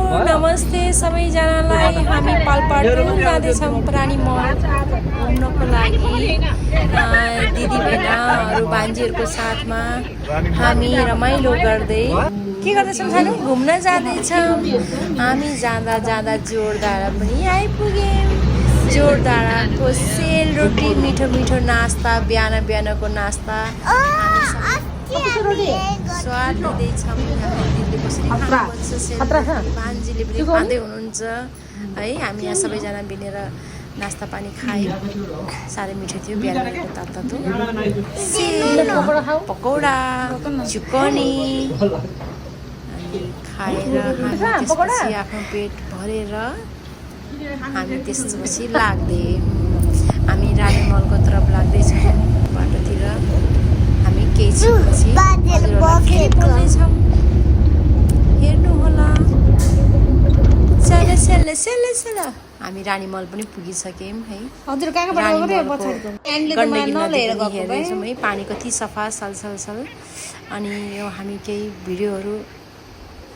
नमस्ते सबैजनालाई। हामी पाल्पाटु जाँदैछौँ प्राणी मल घुम्नको लागि। दिदी बहिनीहरू बान्जीहरूको साथमा हामी रमाइलो गर्दै के गर्दैछौँ सानो घुम्न जाँदैछौँ। हामी जाँदा जाँदा जोरडाँडा पनि आइपुग्यौँ। जोरडाँडाको सेलरोटी मिठो मिठो नास्ता, बिहान बिहानको नास्ता स्वाद लिँदैछौँ। दिदीले कसरी खानुहुन्छ सेलरोटी, बान्जीले पनि खाँदै हुनुहुन्छ है। हामी यहाँ सबैजना मिलेर नास्ता पानी खायौँ। साह्रै मिठो थियो बिहान बिहानको तातो सेल, पकौडा, चिकनी खाएर हामी त्यसपछि आफ्नो पेट भरेर हामी त्यसपछि लाग्दै हामी रानी मलको तर्फ लाग्दैछौँ। बाटोतिर हामी केही छिनपछि फेरि बोल्दैछौँ। हेर्नुहोला सेल हामी रानी मल पनि पुगिसक्यौँ है। हजुर हेर्दैछौँ है पानी कति सफा सलसलसल। अनि यो हामी केही भिडियोहरू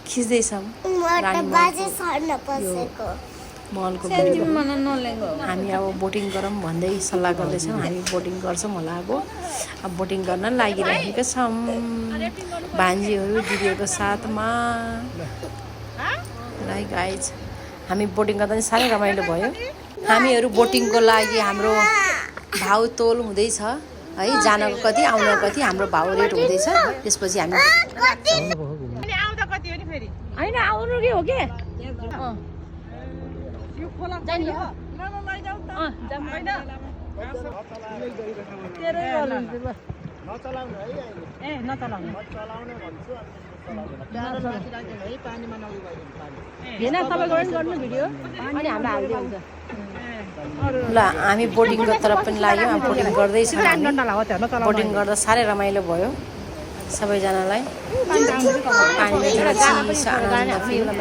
खिच्दैछौँ मलको भिडियो। हामी अब बोटिङ गरौँ भन्दै सल्लाह गर्दैछौँ। हामी बोटिङ गर्छौँ होला अब बोटिङ गर्न लागिरहेका छौँ भान्जीहरू दिदीहरूको साथमा। लाइक गाइज हामी बोटिङ गर्दा पनि साह्रै रमाइलो भयो। हामीहरू बोटिङको लागि हाम्रो भाउ तोल हुँदैछ है। जानको कति आउनको कति हाम्रो भाउ रेट हुँदैछ। त्यसपछि हामी होइन आउनु के हो के ल हामी बोटिङको तर्फ पनि लाग्यौँ। बोटिङ गर्दैछौँ। बोटिङ गर्दा साह्रै रमाइलो भयो सबैजनालाई। पानीतिर चिसो आनन्द फिल है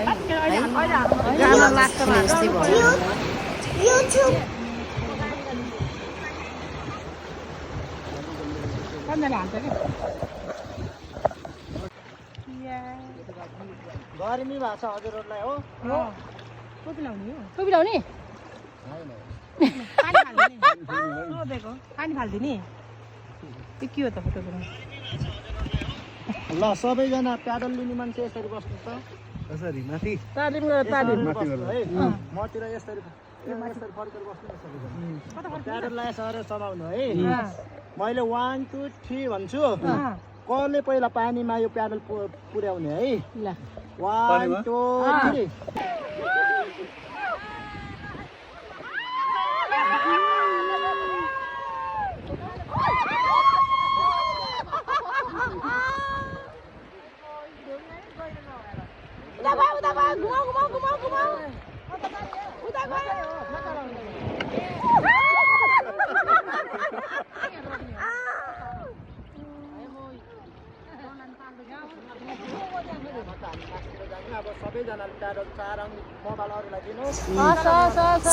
जस्तै भयो। गर्मी भएको छ हजुरहरूलाई हो। टोपी लाउने पानी फाल्दिने के हो त फोटो। ल सबैजना प्याडल लिने मान्छे यसरी बस्नु त। कसरी माथि मतिर यसरी फर्केर बस्नु। प्याडललाई यसरी समाउनु है। मैले 1 2 3 भन्छु। कसले पहिला पानीमा यो प्याडल पुर्याउने है। 1 2 3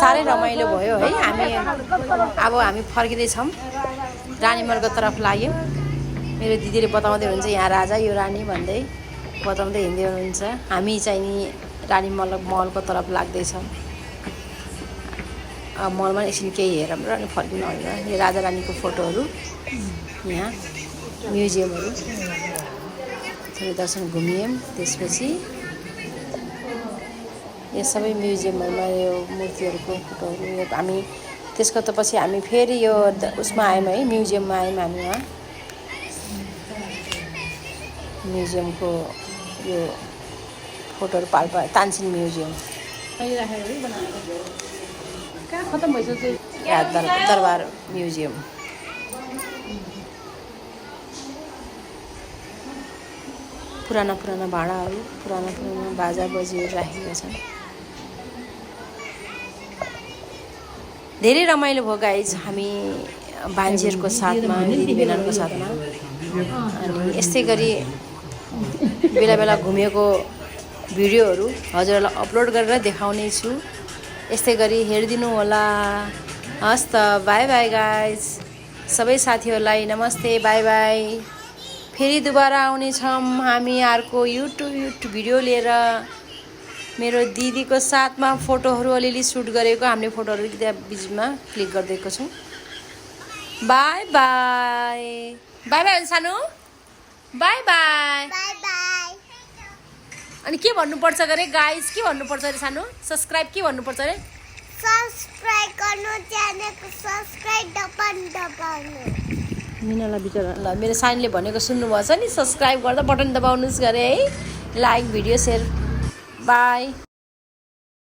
साह्रै रमाइलो भयो है। हामी फर्किँदैछौँ रानीमलको तर्फ लाग्यौँ। मेरो दिदीले बताउँदै हुन्छ यहाँ राजा यो रानी भन्दै बताउँदै हिँड्दै हुनुहुन्छ। हामी चाहिँ नि रानी मलको तर्फ लाग्दैछौँ। मलमा एकछिन केही हेरौँ र अनि फर्किनु होइन। यो राजा रानीको फोटोहरू, यहाँ म्युजियमहरू थोरै दर्शन घुमियौँ। त्यसपछि यो सबै म्युजियमहरूमा यो मूर्तिहरूको फोटोहरू हामी त्यसको त पछि हामी फेरि यो उसमा आयौँ है, म्युजियममा आयौँ हामी। यहाँ म्युजियमको यो फोटोहरू पाल्पा तानसिन म्युजियम खत्तम भइसक्यो। दरबार म्युजियम पुराना भाँडाहरू, पुराना बाजा बजीहरू राखेका छन्। धेरै रमाइलो भयो गाइज हामी बान्जीहरूको साथमा, दिदीबहिनीहरूको साथमा। अनि यस्तै गरी बेला बेला घुमेको भिडियोहरू हजुरहरूलाई अपलोड गरेर देखाउने छु। यस्तै गरी हेरिदिनु होला। हस् त, बाई बाई गाइज। सबै साथीहरूलाई नमस्ते, बाई बाई। फेरि दोबारा आउनेछौँ हामी अर्को युट्युब भिडियो लिएर। मेरो दिदीको साथमा फोटोहरू अलिअलि सुट गरेको हामीले फोटोहरू त्यहाँ बिचमा क्लिक गरिदिएको छौँ। बाई बाई बाई बाई सानो बाई बाई बाई बाई। अनि के भन्नुपर्छ अरे गाइस, के भन्नुपर्छ अरे सानो? सब्सक्राइब के भन्नुपर्छ अरे? सब्सक्राइब गर्नु, च्यानलको सब्सक्राइब दबाउनु। मिनालाई बिचरा ल मेरो साइनले भनेको सुन्नुभएछ नि, सब्सक्राइब गर्दा बटन दबाउनुहोस् गरे है, लाइक भिडियो सेयर। बाई।